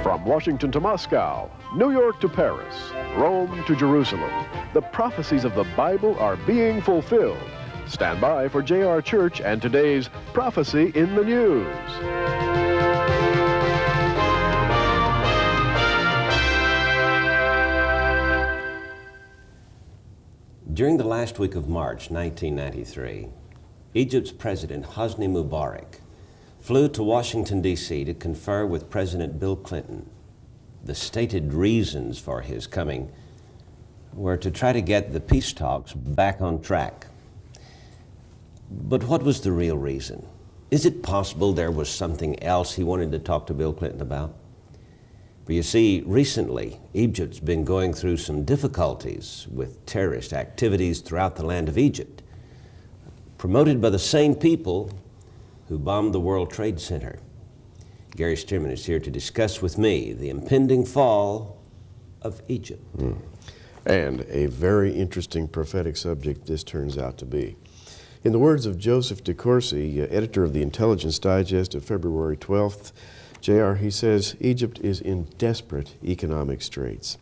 From Washington to Moscow, New York to Paris, Rome to Jerusalem, the prophecies of the Bible are being fulfilled. Stand by for J.R. Church and today's Prophecy in the News. During the last week of March 1993, Egypt's President Hosni Mubarak flew to Washington, D.C. to confer with President Bill Clinton. The stated reasons for his coming were to try to get the peace talks back on track. But what was the real reason? Is it possible there was something else he wanted to talk to Bill Clinton about? For you see, recently, Egypt's been going through some difficulties with terrorist activities throughout the land of Egypt, promoted by the same people who bombed the World Trade Center. Gary Stearman is here to discuss with me the impending fall of Egypt. And a very interesting prophetic subject this turns out to be. In the words of Joseph DeCourcy, editor of the Intelligence Digest of February 12th, J.R., he says, Egypt is in desperate economic straits.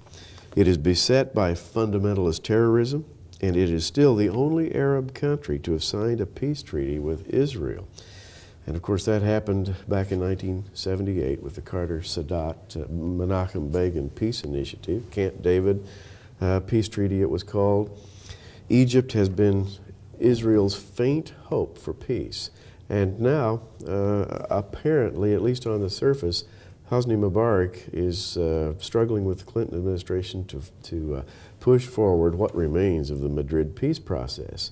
It is beset by fundamentalist terrorism, and it is still the only Arab country to have signed a peace treaty with Israel. And of course that happened back in 1978 with the Carter-Sadat-Menachem Begin Peace Initiative, Camp David Peace Treaty it was called. Egypt has been Israel's faint hope for peace. And now, apparently, at least on the surface, Hosni Mubarak is struggling with the Clinton administration to push forward what remains of the Madrid peace process.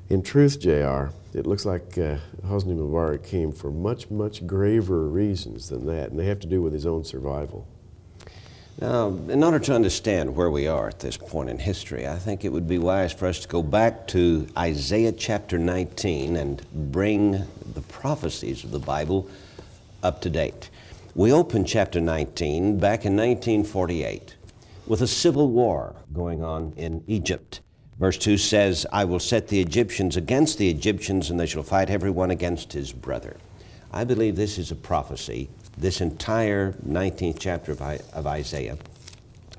In truth, J.R., it looks like Hosni Mubarak came for much, much graver reasons than that, and they have to do with his own survival. Now, in order to understand where we are at this point in history, I think it would be wise for us to go back to Isaiah chapter 19 and bring the prophecies of the Bible up to date. We opened chapter 19 back in 1948 with a civil war going on in Egypt. Verse 2 says, I will set the Egyptians against the Egyptians, and they shall fight every one against his brother. I believe this is a prophecy, this entire 19th chapter of Isaiah,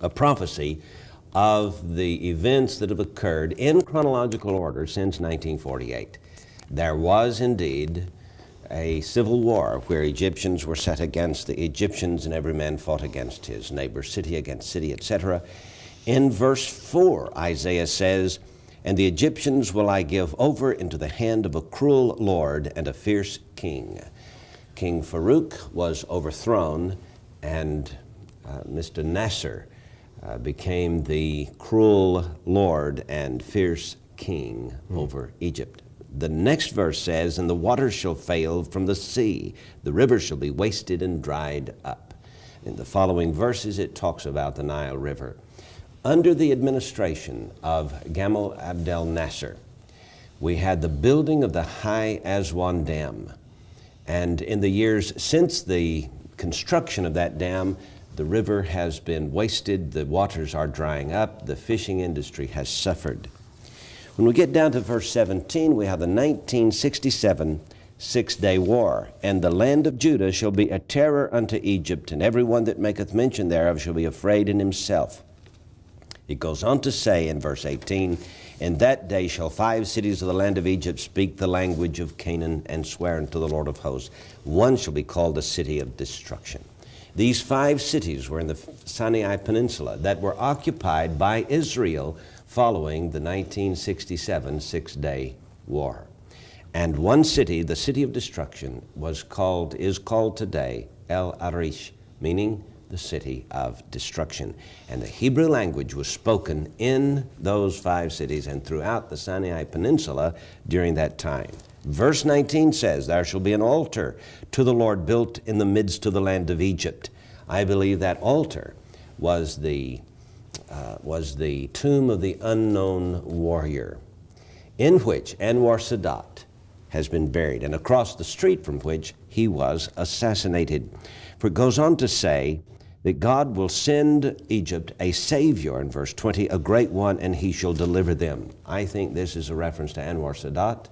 a prophecy of the events that have occurred in chronological order since 1948. There was indeed a civil war where Egyptians were set against the Egyptians, and every man fought against his neighbor, city against city, etc. In verse 4, Isaiah says, and the Egyptians will I give over into the hand of a cruel lord and a fierce king. King Farouk was overthrown, and Mr. Nasser became the cruel lord and fierce king over Egypt. The next verse says, and the waters shall fail from the sea, the rivers shall be wasted and dried up. In the following verses, it talks about the Nile River. Under the administration of Gamal Abdel Nasser, we had the building of the High Aswan Dam. And in the years since the construction of that dam, the river has been wasted, the waters are drying up, the fishing industry has suffered. When we get down to verse 17, we have the 1967 Six-Day War. And the land of Judah shall be a terror unto Egypt, and every one that maketh mention thereof shall be afraid in himself. It goes on to say in verse 18, in that day shall 5 cities of the land of Egypt speak the language of Canaan and swear unto the Lord of hosts. One shall be called the city of destruction. These 5 cities were in the Sinai Peninsula that were occupied by Israel following the 1967 Six-Day War. And one city, the city of destruction, is called today El Arish, meaning the city of destruction. And the Hebrew language was spoken in those 5 cities and throughout the Sinai Peninsula during that time. Verse 19 says, there shall be an altar to the Lord built in the midst of the land of Egypt. I believe that altar was the tomb of the unknown warrior, in which Anwar Sadat has been buried, and across the street from which he was assassinated. For it goes on to say that God will send Egypt a Savior, in verse 20, a great one, and he shall deliver them. I think this is a reference to Anwar Sadat,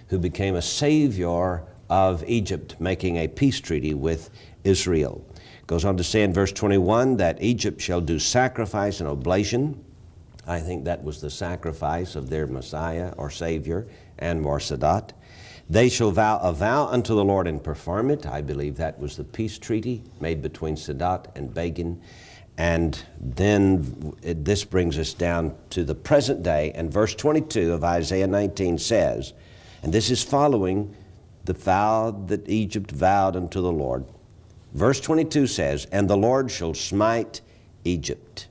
who became a Savior of Egypt, making a peace treaty with Israel. Goes on to say in verse 21 that Egypt shall do sacrifice and oblation. I think that was the sacrifice of their Messiah or Savior, Anwar Sadat. They shall vow a vow unto the Lord and perform it. I believe that was the peace treaty made between Sadat and Begin. And then this brings us down to the present day. And verse 22 of Isaiah 19 says, and this is following the vow that Egypt vowed unto the Lord. Verse 22 says, and the Lord shall smite Egypt.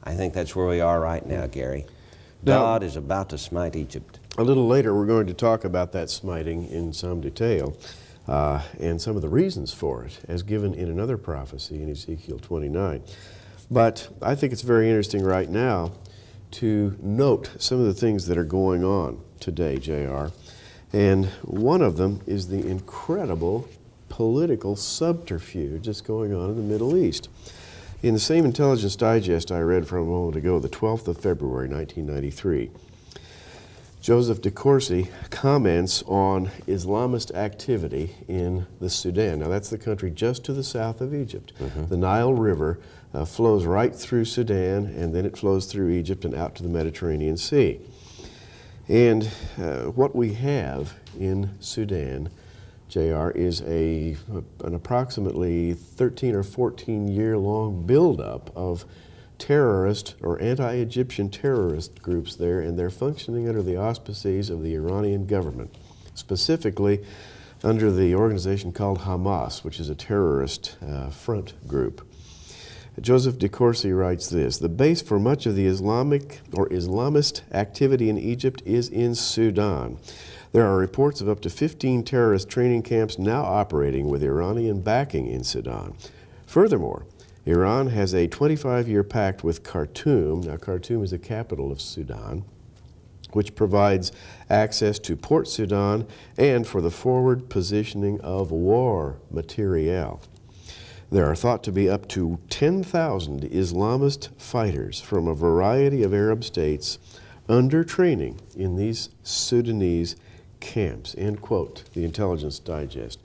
I think that's where we are right now, Gary. God is about to smite Egypt. A little later, we're going to talk about that smiting in some detail and some of the reasons for it, as given in another prophecy in Ezekiel 29. But I think it's very interesting right now to note some of the things that are going on today, J.R., and one of them is the incredible political subterfuge that's going on in the Middle East. In the same Intelligence Digest I read from a moment ago, the 12th of February, 1993, Joseph DeCourcy comments on Islamist activity in the Sudan. Now that's the country just to the south of Egypt. The Nile River flows right through Sudan, and then it flows through Egypt and out to the Mediterranean Sea. And what we have in Sudan, JR, is an approximately 13 or 14 year long buildup of terrorist or anti-Egyptian terrorist groups there, and they're functioning under the auspices of the Iranian government, specifically under the organization called Hamas, which is a terrorist front group. Joseph DeCourcy writes this: the base for much of the Islamic or Islamist activity in Egypt is in Sudan. There are reports of up to 15 terrorist training camps now operating with Iranian backing in Sudan. Furthermore, Iran has a 25-year pact with Khartoum. Now, Khartoum is the capital of Sudan, which provides access to Port Sudan and for the forward positioning of war materiel. There are thought to be up to 10,000 Islamist fighters from a variety of Arab states under training in these Sudanese camps, end quote, the Intelligence Digest.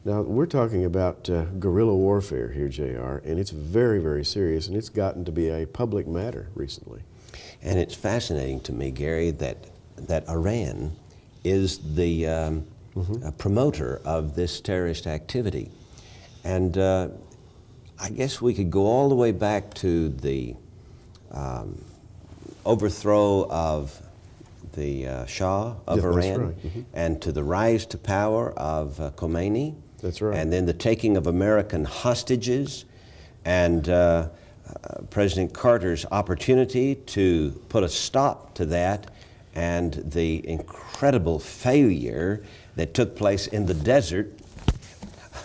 Now, we're talking about guerrilla warfare here, JR, and it's very, very serious, and it's gotten to be a public matter recently. And it's fascinating to me, Gary, that Iran is the promoter of this terrorist activity. And I guess we could go all the way back to the overthrow of the Shah of Iran, right. and to the rise to power of Khomeini. That's right. And then the taking of American hostages, and President Carter's opportunity to put a stop to that, and the incredible failure that took place in the desert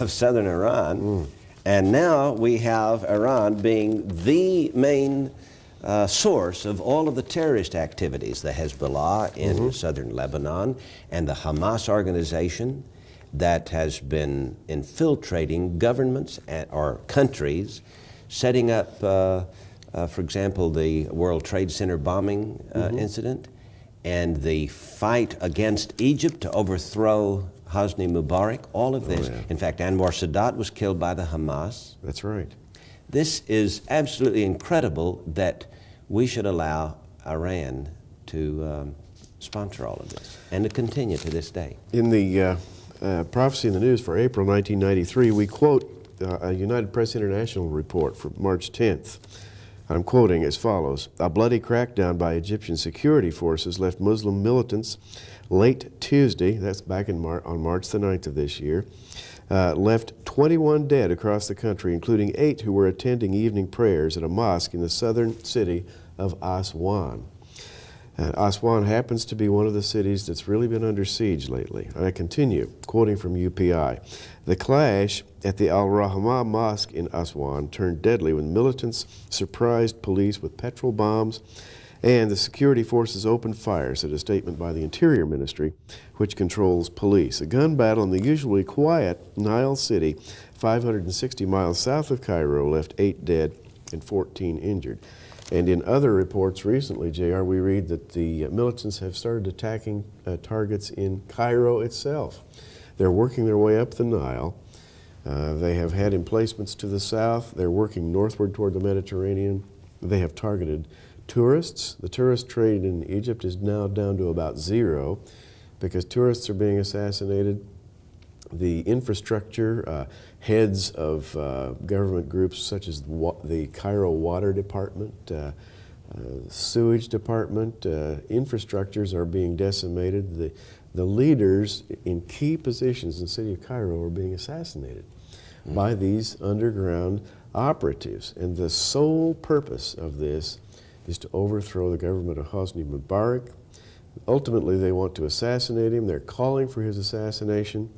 of southern Iran. And now we have Iran being the main source of all of the terrorist activities, the Hezbollah in southern Lebanon, and the Hamas organization that has been infiltrating governments or countries, setting up, for example, the World Trade Center bombing incident, and the fight against Egypt to overthrow Hosni Mubarak, all of this. In fact, Anwar Sadat was killed by the Hamas. That's right. This is absolutely incredible that we should allow Iran to sponsor all of this and to continue to this day. In the Prophecy in the News for April 1993, we quote a United Press International report from March 10th. I'm quoting as follows: a bloody crackdown by Egyptian security forces left Muslim militants late Tuesday, that's back on March the 9th of this year, left 21 dead across the country, including 8 who were attending evening prayers at a mosque in the southern city of Aswan. Aswan happens to be one of the cities that's really been under siege lately. I continue, quoting from UPI. The clash at the Al-Rahma Mosque in Aswan turned deadly when militants surprised police with petrol bombs And the security forces opened fire, said a statement by the Interior Ministry, which controls police. A gun battle in the usually quiet Nile City, 560 miles south of Cairo, left 8 dead and 14 injured. And in other reports recently, JR, we read that the militants have started attacking targets in Cairo itself. They're working their way up the Nile. They have had emplacements to the south. They're working northward toward the Mediterranean. They have targeted tourists. The tourist trade in Egypt is now down to about 0 because tourists are being assassinated. The infrastructure, heads of government groups such as the Cairo Water Department, Sewage Department, infrastructures are being decimated. The leaders in key positions in the city of Cairo are being assassinated by these underground operatives. And the sole purpose of this is to overthrow the government of Hosni Mubarak. Ultimately, they want to assassinate him. They're calling for his assassination.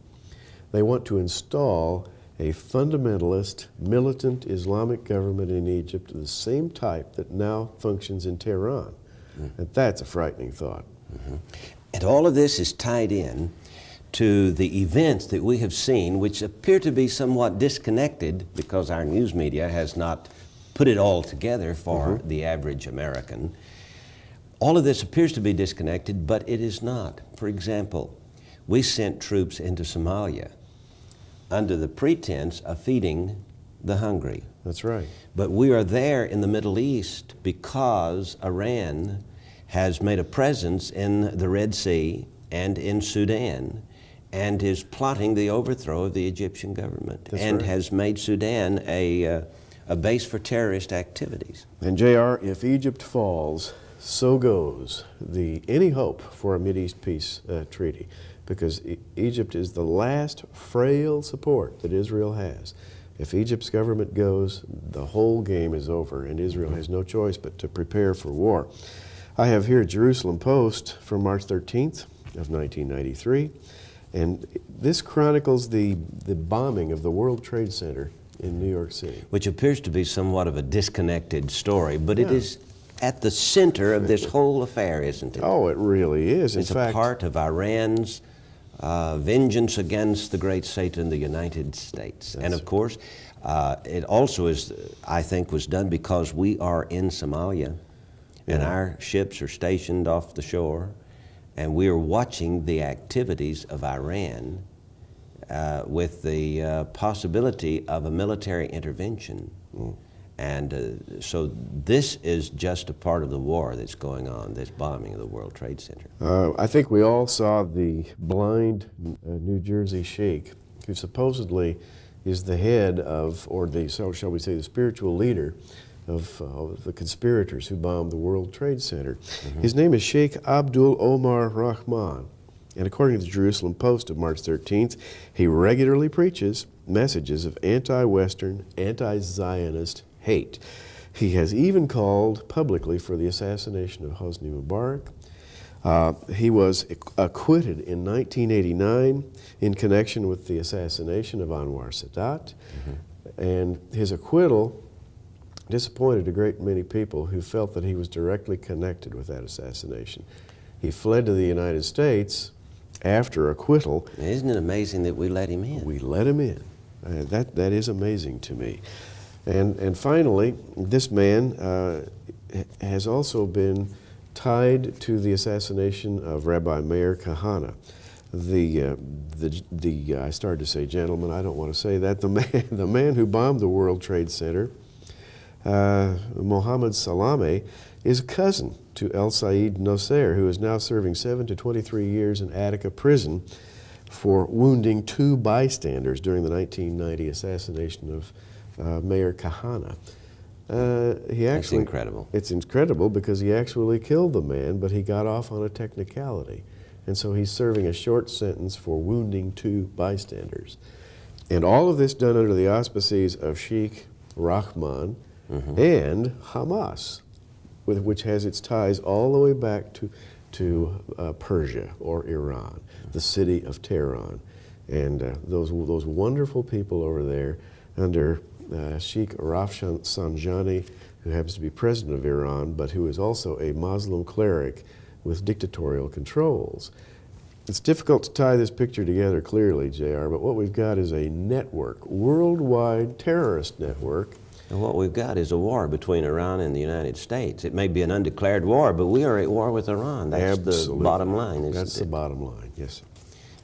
They want to install a fundamentalist, militant Islamic government in Egypt of the same type that now functions in Tehran. And that's a frightening thought. And all of this is tied in to the events that we have seen, which appear to be somewhat disconnected because our news media has not put it all together for the average American. All of this appears to be disconnected, but it is not. For example, we sent troops into Somalia under the pretense of feeding the hungry. That's right. But we are there in the Middle East because Iran has made a presence in the Red Sea and in Sudan and is plotting the overthrow of the Egyptian government. That's and right. has made Sudan a base for terrorist activities. And JR, if Egypt falls, so goes any hope for a Mideast peace treaty, because Egypt is the last frail support that Israel has. If Egypt's government goes, the whole game is over, and Israel has no choice but to prepare for war. I have here a Jerusalem Post from March 13th of 1993, and this chronicles the bombing of the World Trade Center in New York City. Which appears to be somewhat of a disconnected story, but it is at the center of this whole affair, isn't it? Oh, it really is. It's a part of Iran's vengeance against the great Satan, the United States. And of course, it also is, I think, was done because we are in Somalia, and our ships are stationed off the shore, and we are watching the activities of Iran with the possibility of a military intervention. And so this is just a part of the war that's going on, this bombing of the World Trade Center. I think we all saw the blind New Jersey sheik, who supposedly is the head of, or the, so shall we say, the spiritual leader of the conspirators who bombed the World Trade Center. His name is Sheikh Abdul Omar Rahman. And according to the Jerusalem Post of March 13th, he regularly preaches messages of anti-Western, anti-Zionist hate. He has even called publicly for the assassination of Hosni Mubarak. He was acquitted in 1989 in connection with the assassination of Anwar Sadat. And his acquittal disappointed a great many people who felt that he was directly connected with that assassination. He fled to the United States after acquittal. Isn't it amazing that we let him in? We let him in. That is amazing to me. And finally, this man has also been tied to the assassination of Rabbi Meir Kahane. I started to say gentleman, I don't want to say that. The man who bombed the World Trade Center, Mohammed Salameh, is a cousin to El Said Nosser, who is now serving 7 to 23 years in Attica prison for wounding 2 bystanders during the 1990 assassination of Meir Kahane. That's incredible. It's incredible because he actually killed the man, but he got off on a technicality. And so he's serving a short sentence for wounding 2 bystanders. And all of this done under the auspices of Sheikh Rahman and Hamas, which has its ties all the way back to Persia or Iran, the city of Tehran. And those wonderful people over there under Sheikh Rafsanjani, who happens to be president of Iran, but who is also a Muslim cleric with dictatorial controls. It's difficult to tie this picture together clearly, JR, but what we've got is a network, worldwide terrorist network. And what we've got is a war between Iran and the United States. It may be an undeclared war, but we are at war with Iran. That's Absolutely. The bottom line, isn't it? That's the bottom line, yes.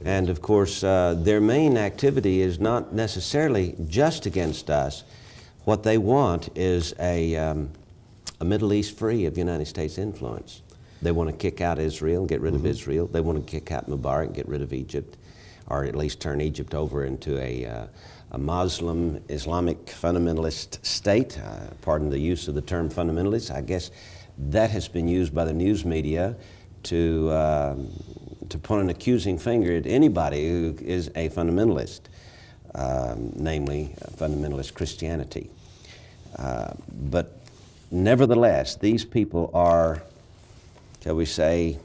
And of course, their main activity is not necessarily just against us. What they want is a Middle East free of United States influence. They want to kick out Israel and get rid of Israel. They want to kick out Mubarak and get rid of Egypt, or at least turn Egypt over into a Muslim Islamic fundamentalist state. Pardon the use of the term fundamentalist. I guess that has been used by the news media to point an accusing finger at anybody who is a fundamentalist, namely fundamentalist Christianity. But nevertheless, these people are, shall we say,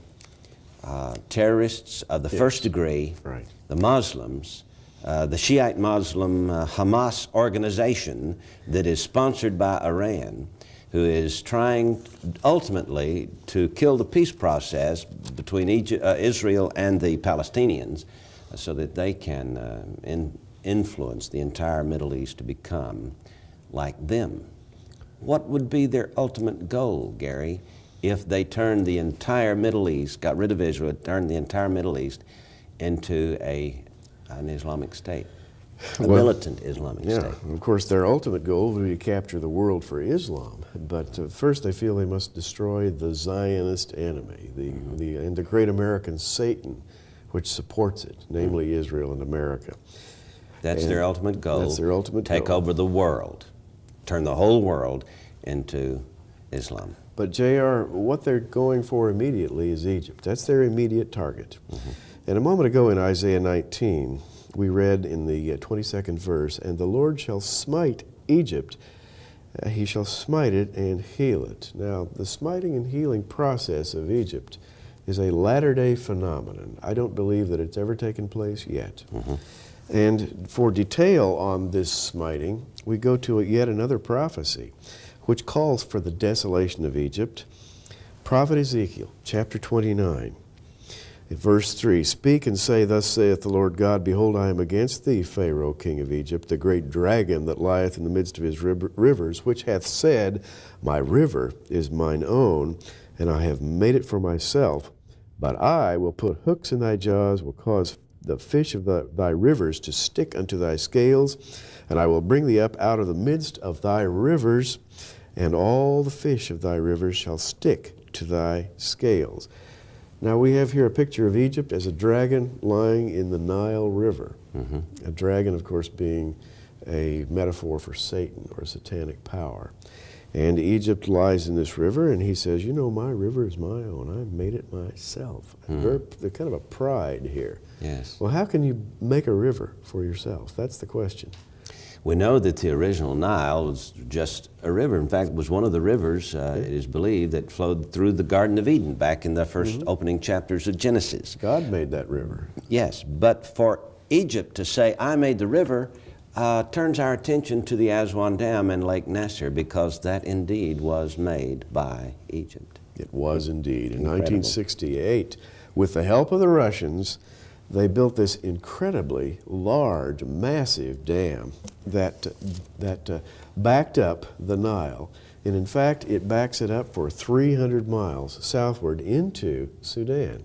terrorists of the first degree. Right. The Muslims, the Shiite Muslim Hamas organization that is sponsored by Iran, who is trying ultimately to kill the peace process between Israel and the Palestinians so that they can influence the entire Middle East to become like them. What would be their ultimate goal, Gary, if they turned the entire Middle East, got rid of Israel, turned the entire Middle East into an Islamic state, a militant Islamic state? Of course, their ultimate goal would be to capture the world for Islam. But first, they feel they must destroy the Zionist enemy, and the great American Satan, which supports it, namely Israel and America. That's their ultimate goal. That's their ultimate goal. Take over the world, turn the whole world into Islam. But JR, what they're going for immediately is Egypt. That's their immediate target. And a moment ago in Isaiah 19, we read in the 22nd verse, "And the Lord shall smite Egypt, he shall smite it and heal it." Now, the smiting and healing process of Egypt is a latter-day phenomenon. I don't believe that it's ever taken place yet. And for detail on this smiting, we go to yet another prophecy, which calls for the desolation of Egypt. Prophet Ezekiel, chapter 29. In verse 3, "Speak and say, Thus saith the Lord God, Behold, I am against thee, Pharaoh, king of Egypt, the great dragon that lieth in the midst of his rivers, which hath said, My river is mine own, and I have made it for myself. But I will put hooks in thy jaws, will cause the fish of thy rivers to stick unto thy scales, and I will bring thee up out of the midst of thy rivers, and all the fish of thy rivers shall stick to thy scales." Now we have here a picture of Egypt as a dragon lying in the Nile River. A dragon, of course, being a metaphor for Satan or satanic power. And Egypt lies in this river, and he says, you know, my river is my own. I made it myself. There's kind of a pride here. Yes. Well, how can you make a river for yourself? That's the question. We know that the original Nile was just a river. In fact, it was one of the rivers, it is believed, that flowed through the Garden of Eden back in the first opening chapters of Genesis. God made that river. Yes, but for Egypt to say, I made the river, turns our attention to the Aswan Dam and Lake Nasser, because that indeed was made by Egypt. It was indeed. In 1968, with the help of the Russians, they built this incredibly large, massive dam that backed up the Nile. And in fact, it backs it up for 300 miles southward into Sudan.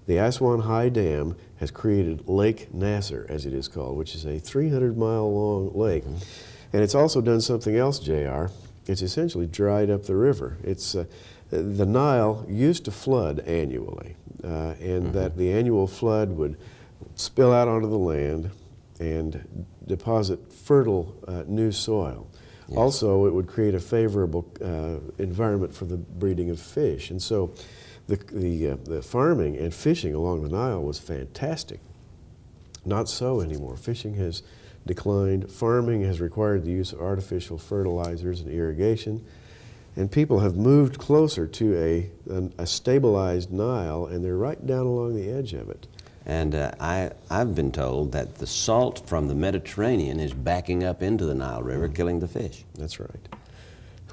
The Aswan High Dam has created Lake Nasser, as it is called, which is a 300-mile-long lake. And it's also done something else, JR. It's essentially dried up the river. It's the Nile used to flood annually, and that the annual flood would spill out onto the land and deposit fertile new soil. Yes. Also, it would create a favorable environment for the breeding of fish. And so the farming and fishing along the Nile was fantastic. Not so anymore. Fishing has declined. Farming has required the use of artificial fertilizers and irrigation. And people have moved closer to a stabilized Nile, and they're right down along the edge of it. And I've been told that the salt from the Mediterranean is backing up into the Nile River, killing the fish. That's right.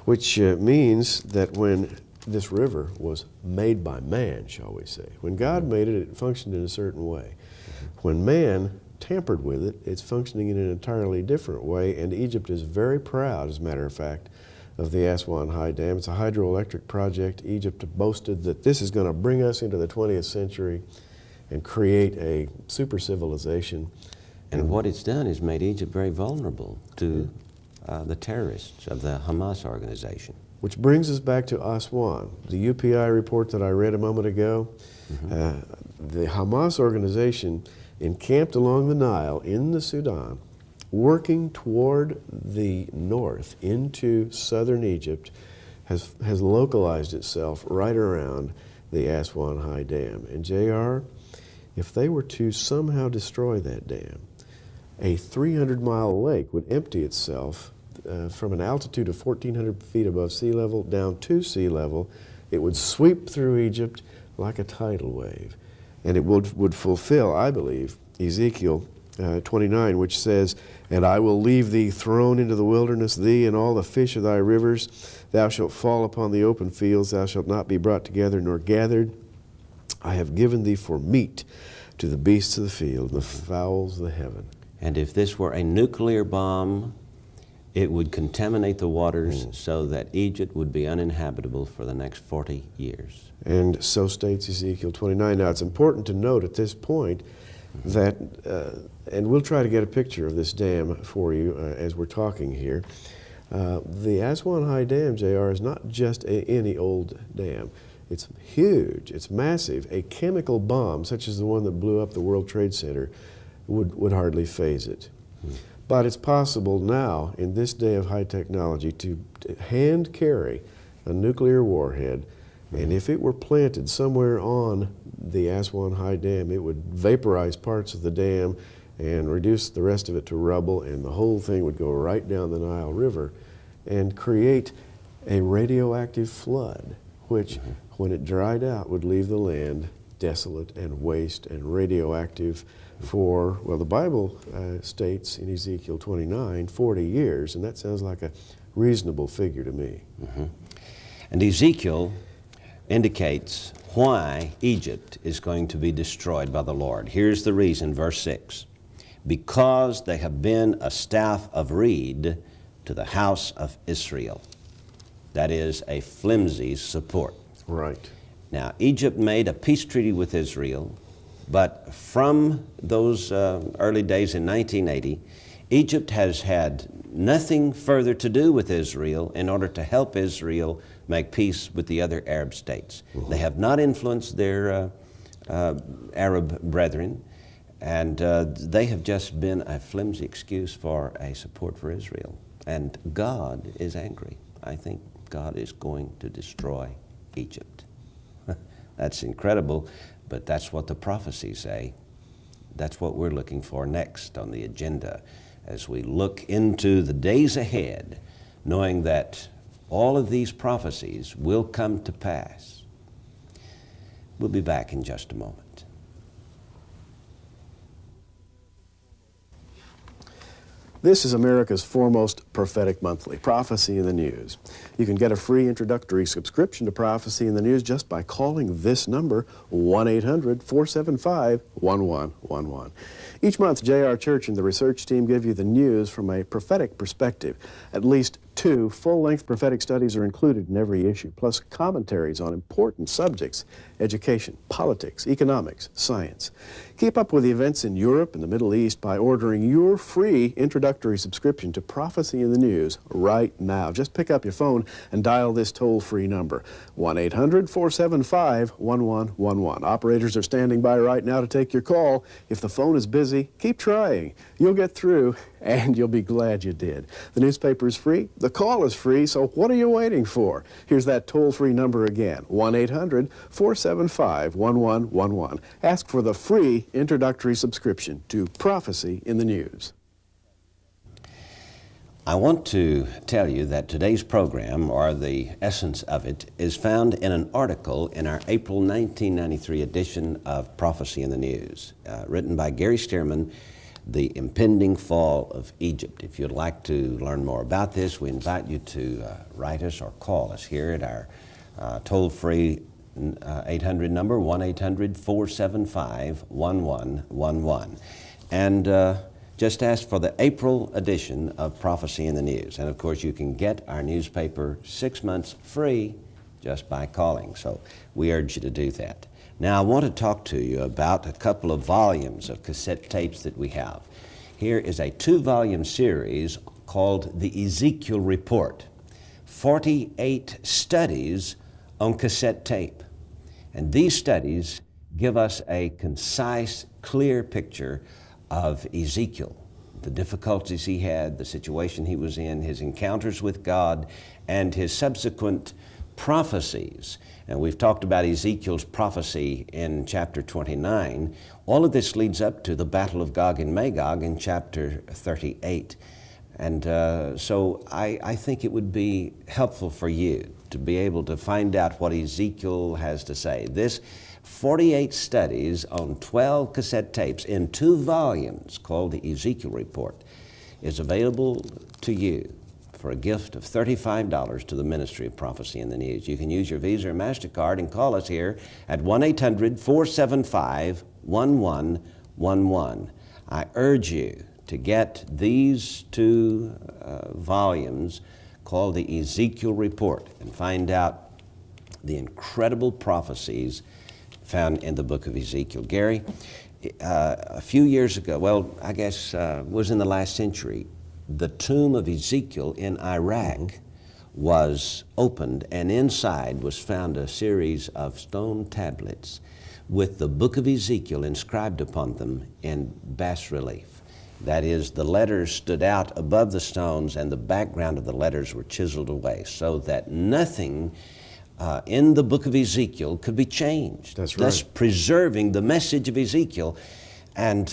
which means that when this river was made by man, shall we say, when God made it, it functioned in a certain way. When man tampered with it, it's functioning in an entirely different way, and Egypt is very proud, as a matter of fact, of the Aswan High Dam. It's a hydroelectric project. Egypt boasted that this is going to bring us into the 20th century and create a super civilization. And what it's done is made Egypt very vulnerable to the terrorists of the Hamas organization. Which brings us back to Aswan. The UPI report that I read a moment ago, the Hamas organization encamped along the Nile in the Sudan, working toward the north into southern Egypt, has localized itself right around the Aswan High Dam. And JR, if they were to somehow destroy that dam, a 300-mile lake would empty itself from an altitude of 1,400 feet above sea level down to sea level. It would sweep through Egypt like a tidal wave. And it would fulfill, I believe, Ezekiel 29, which says, "And I will leave thee thrown into the wilderness, thee and all the fish of thy rivers. Thou shalt fall upon the open fields, thou shalt not be brought together nor gathered. I have given thee for meat to the beasts of the field, and the fowls of the heaven." And if this were a nuclear bomb, it would contaminate the waters so that Egypt would be uninhabitable for the next 40 years. And so states Ezekiel 29. Now, it's important to note at this point that, and we'll try to get a picture of this dam for you as we're talking here. The Aswan High Dam, JR, is not just any old dam. It's huge, it's massive. A chemical bomb, such as the one that blew up the World Trade Center, would hardly phase it. But it's possible now, in this day of high technology, to hand carry a nuclear warhead, and if it were planted somewhere on the Aswan High Dam, it would vaporize parts of the dam and reduce the rest of it to rubble, and the whole thing would go right down the Nile River and create a radioactive flood, which, when it dried out, would leave the land desolate and waste and radioactive for, well, the Bible states in Ezekiel 29, 40 years, and that sounds like a reasonable figure to me. And Ezekiel indicates why Egypt is going to be destroyed by the Lord. Here's the reason, verse 6. Because they have been a staff of reed to the house of Israel. That is a flimsy support. Right. Now, Egypt made a peace treaty with Israel, but from those early days in 1980, Egypt has had nothing further to do with Israel in order to help Israel make peace with the other Arab states. They have not influenced their Arab brethren, and they have just been a flimsy excuse for a support for Israel. And God is angry. I think God is going to destroy Egypt. That's incredible, but that's what the prophecies say. That's what we're looking for next on the agenda as we look into the days ahead, knowing that all of these prophecies will come to pass. We'll be back in just a moment. This is America's foremost prophetic monthly, Prophecy in the News. You can get a free introductory subscription to Prophecy in the News just by calling this number, 1-800-475-1111. Each month, J.R. Church and the research team give you the news from a prophetic perspective. At least 2 full-length prophetic studies are included in every issue, plus commentaries on important subjects: education, politics, economics, science. Keep up with the events in Europe and the Middle East by ordering your free introductory subscription to Prophecy in the News right now. Just pick up your phone and dial this toll-free number, 1-800-475-1111. Operators are standing by right now to take your call. If the phone is busy, keep trying. You'll get through, and you'll be glad you did. The newspaper is free, the call is free, so what are you waiting for? Here's that toll-free number again, 1-800-475-1111. Ask for the free introductory subscription to Prophecy in the News. I want to tell you that today's program, or the essence of it, is found in an article in our April 1993 edition of Prophecy in the News, written by Gary Stearman, the impending fall of Egypt. If you'd like to learn more about this, we invite you to write us or call us here at our toll-free 800 number, 1-800-475-1111. And just ask for the April edition of Prophecy in the News. And of course, you can get our newspaper 6 months free just by calling. So we urge you to do that. Now, I want to talk to you about a couple of volumes of cassette tapes that we have. Here is a 2-volume series called the Ezekiel Report, 48 studies on cassette tape. And these studies give us a concise, clear picture of Ezekiel, the difficulties he had, the situation he was in, his encounters with God, and his subsequent prophecies. And we've talked about Ezekiel's prophecy in chapter 29. All of this leads up to the Battle of Gog and Magog in chapter 38. And so I think it would be helpful for you to be able to find out what Ezekiel has to say. This 48 studies on 12 cassette tapes in 2 volumes called the Ezekiel Report is available to you for a gift of $35 to the Ministry of Prophecy in the News. You can use your Visa or MasterCard and call us here at 1-800-475-1111. I urge you to get these 2 volumes called the Ezekiel Report and find out the incredible prophecies found in the book of Ezekiel. Gary, a few years ago, well, I guess was in the last century, the tomb of Ezekiel in Iraq was opened, and inside was found a series of stone tablets with the book of Ezekiel inscribed upon them in bas relief. That is, the letters stood out above the stones and the background of the letters were chiseled away so that nothing in the book of Ezekiel could be changed. That's right. Thus preserving the message of Ezekiel. And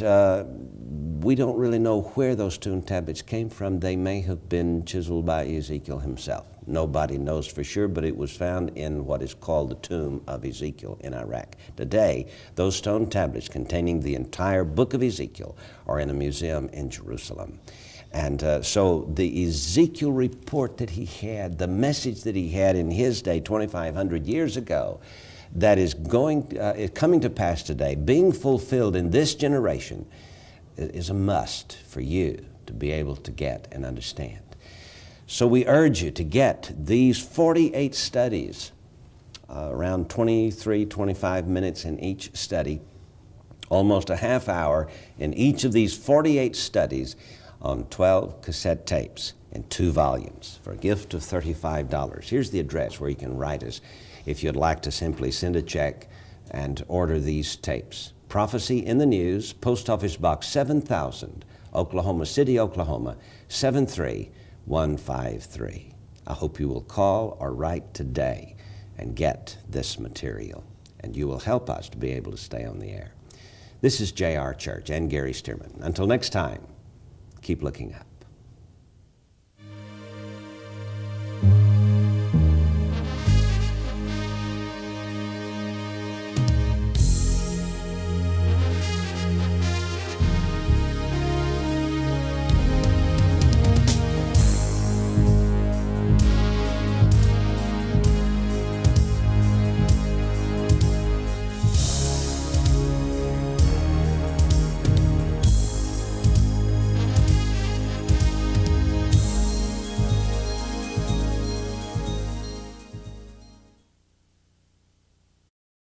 we don't really know where those stone tablets came from. They may have been chiseled by Ezekiel himself. Nobody knows for sure, but it was found in what is called the tomb of Ezekiel in Iraq. Today, those stone tablets containing the entire book of Ezekiel are in a museum in Jerusalem. And so the Ezekiel report that he had, the message that he had in his day 2,500 years ago, that is coming to pass today, being fulfilled in this generation, is a must for you to be able to get and understand. So we urge you to get these 48 studies, around 23, 25 minutes in each study, almost a half hour in each of these 48 studies on 12 cassette tapes in 2 volumes for a gift of $35. Here's the address where you can write us if you'd like to simply send a check and order these tapes. Prophecy in the News, Post Office Box 7000, Oklahoma City, Oklahoma, 73153. I hope you will call or write today and get this material, and you will help us to be able to stay on the air. This is J.R. Church and Gary Stearman. Until next time, keep looking up.